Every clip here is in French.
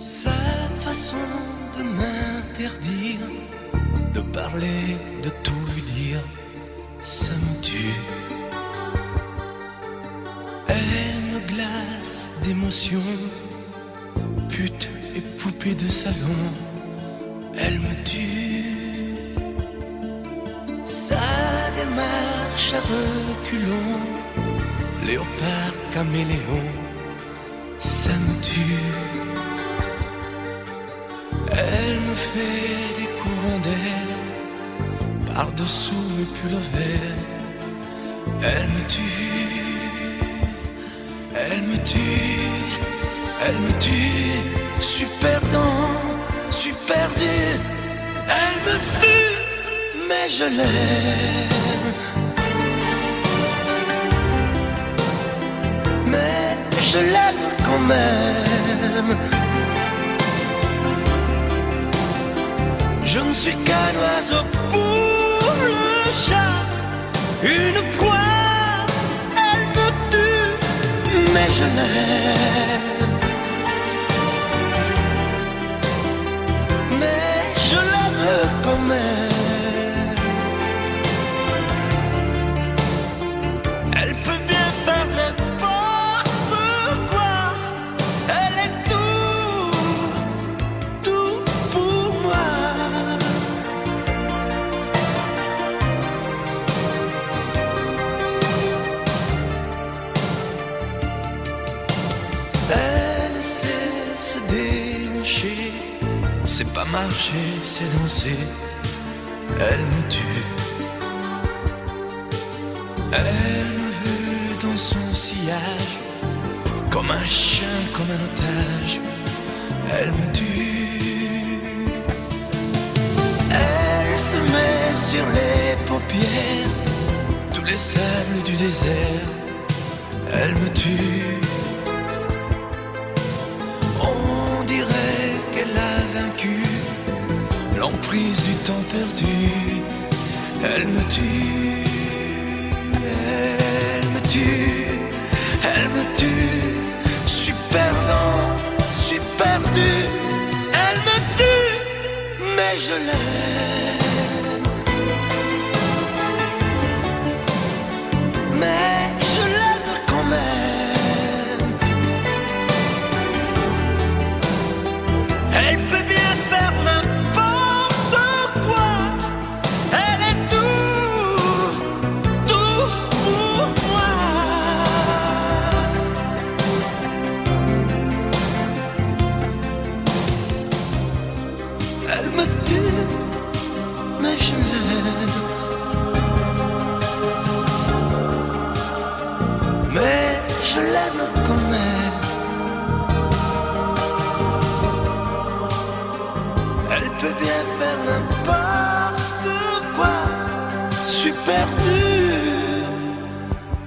Sa façon de m'interdire de parler, de tout lui dire, ça me tue. Elle me glace d'émotion, pute et poupée de salon, elle me tue. Sa démarche à reculons, léopard caméléon, ça me tue. Elle me fait des courants d'air par-dessous mes pulls verts. Elle me tue, elle me tue, elle me tue. Super dans, super dur. Elle me tue, mais je l'aime. Mais je l'aime quand même. Je ne suis qu'un oiseau pour le chat, une proie, elle me tue, mais je l'aime. Mais je l'aime quand même. Elle peut bien faire n'importe quoi, elle est tout pour moi. Elle sait se déhancher, c'est pas marcher, c'est danser. Elle me tue. Elle me veut dans son sillage, comme un chien, comme un otage. Elle me tue. Elle se met sur les paupières tous les sables du désert. Elle me tue. On dirait qu'elle a vaincu l'emprise du temps perdu. Elle me tue, elle me tue, elle me tue. Super dans, super dur. Elle me tue, mais je l'aime. Mais je l'aime quand même. Elle peut bien faire n'importe quoi. Elle est tout pour moi. Elle me tue, mais je l'aime. Mais je l'aime quand même. Elle peut bien faire n'importe quoi. Super dur.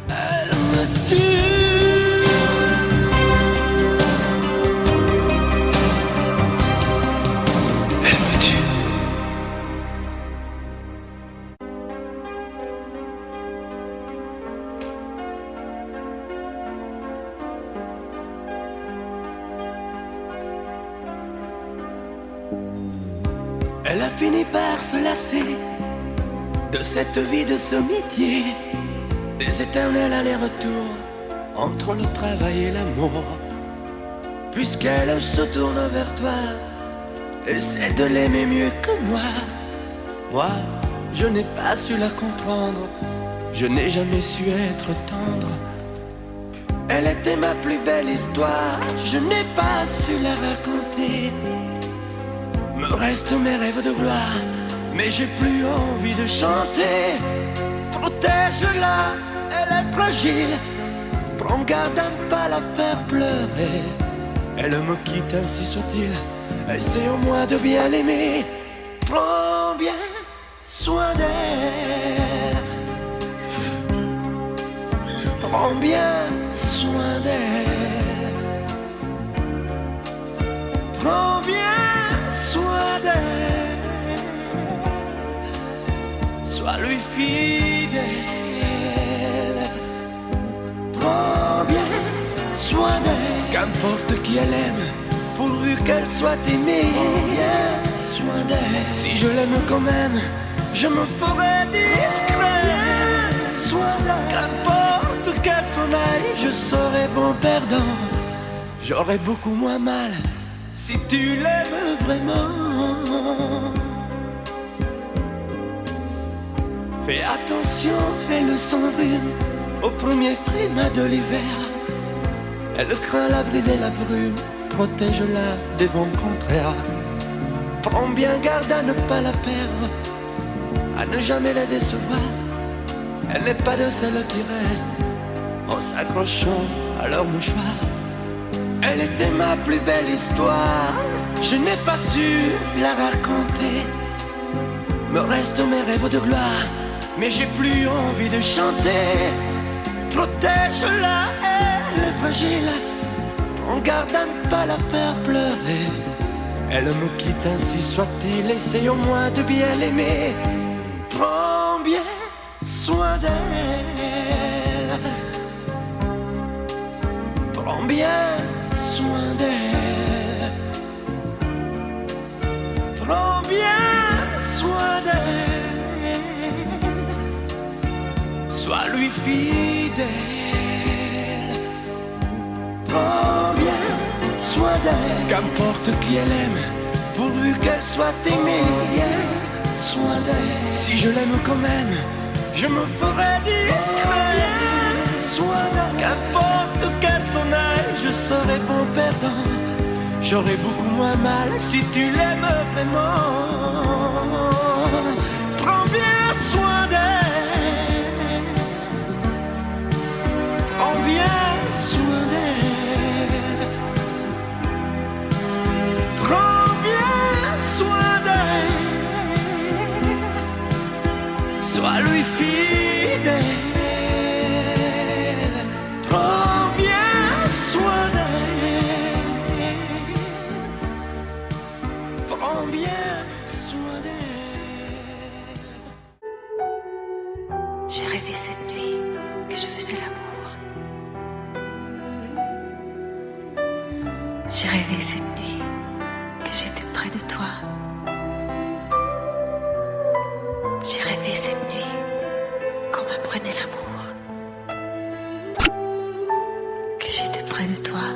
Elle me tue. Elle me tue. Elle a fini par se lasser de cette vie de sommetier, des éternels allers-retours entre le travail et l'amour. Puisqu'elle se tourne vers toi, essaie de l'aimer mieux que moi. Moi, je n'ai pas su la comprendre, je n'ai jamais su être tendre. Elle était ma plus belle histoire, je n'ai pas su la raconter. Me restent mes rêves de gloire, mais j'ai plus envie de chanter. Protège-la, elle est fragile, prends garde à ne pas la faire pleurer. Elle me quitte, ainsi soit-il, essaie au moins de bien l'aimer. Prends bien soin d'elle, prends bien soin d'elle, prends bien soin d'elle, sois-lui fidèle. Prends bien soin d'elle, qu'importe qui elle aime, pourvu qu'elle soit aimée. Bien soin d'elle. Si je l'aime quand même, je me ferai discret. Soin d'elle. Qu'importe qu'elle s'en aille, je serai bon perdant. J'aurai beaucoup moins mal si tu l'aimes vraiment. Fais attention, elle s'enrhume au premier frimas de l'hiver. Elle craint la brise et la brume, protège-la des vents contraires. Prends bien garde à ne pas la perdre, à ne jamais la décevoir. Elle n'est pas de celles qui restent en s'accrochant à leur mouchoir. Elle était ma plus belle histoire, je n'ai pas su la raconter. Me restent mes rêves de gloire, mais j'ai plus envie de chanter. Protège-la, elle est fragile, prends garde à ne pas la faire pleurer. Elle me quitte, ainsi soit-il, essaye au moins de bien l'aimer. Prends bien soin d'elle, prends bien soin d'elle, prends bien soin d'elle, sois lui fidèle. Prends bien soin d'elle, qu'importe qui elle aime, pourvu qu'elle soit aimée. Bien soin d'elle. Si je l'aime quand même, je me ferai discret. Soin d'elle. Qu'importe qu'elle s'en aille, je serai bon perdant. J'aurai beaucoup moins mal si tu l'aimes vraiment. Prends bien soin d'elle, prends bien soin d'elle, prends bien soin d'elle, sois lui fidèle. Prends bien soin d'elle, prends bien soin d'elle. J'ai rêvé cette nuit que je faisais l'amour. J'ai rêvé cette nuit que j'étais près de toi. J'ai rêvé cette nuit qu'on m'apprenait l'amour. Que j'étais près de toi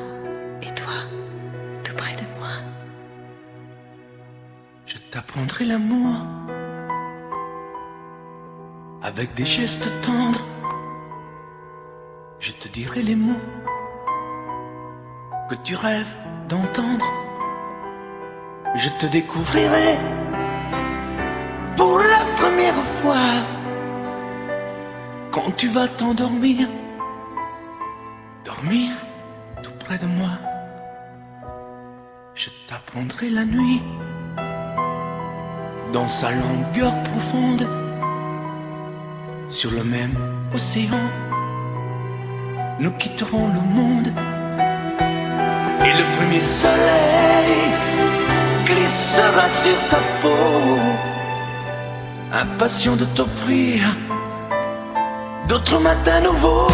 et toi tout près de moi. Je t'apprendrai l'amour avec des gestes tendres. Je te dirai les mots que tu rêves d'entendre. Je te découvrirai pour la première fois quand tu vas t'endormir, dormir tout près de moi. Je t'apprendrai la nuit dans sa longueur profonde, sur le même océan. Nous quitterons le monde et le premier soleil glissera sur ta peau, impatient de t'offrir d'autres matins nouveaux.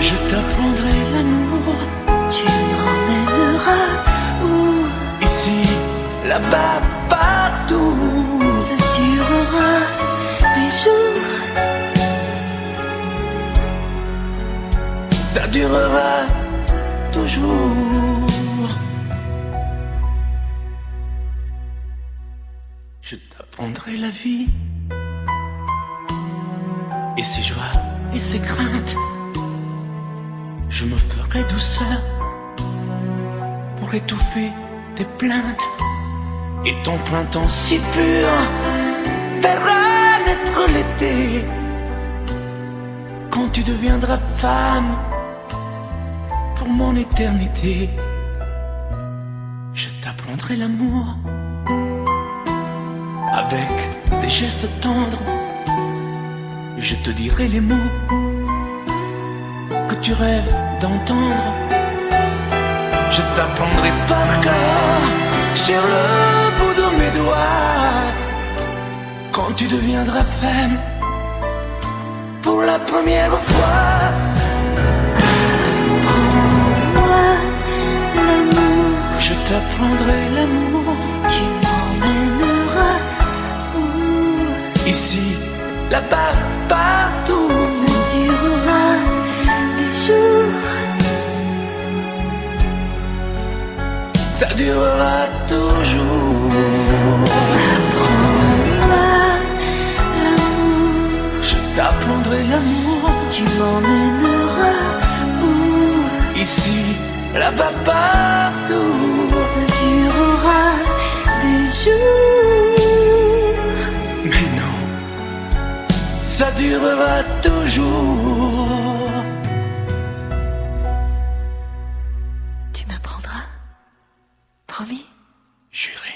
Je t'apprendrai l'amour. Tu m'emmèneras où? Ici, là-bas, partout. Ça durera des jours. Ça durera toujours. Je t'apprendrai la vie et ses joies et ses craintes. Je me ferai douceur pour étouffer tes plaintes. Et ton printemps si pur verra naître l'été, quand tu deviendras femme pour mon éternité. Je t'apprendrai l'amour avec des gestes tendres. Je te dirai les mots que tu rêves d'entendre. Je t'apprendrai par cœur sur le bout de mes doigts, quand tu deviendras femme pour la première fois. t'apprendrai l'amour. Tu m'emmèneras où? Ici, là-bas, partout. Ça durera des jours. Ça durera toujours. Apprends-moi l'amour. Je t'apprendrai l'amour. Tu m'emmèneras où? Ici, là-bas, partout. Ça durera des jours. Mais non, ça durera toujours. Tu m'apprendras? Promis? Juré.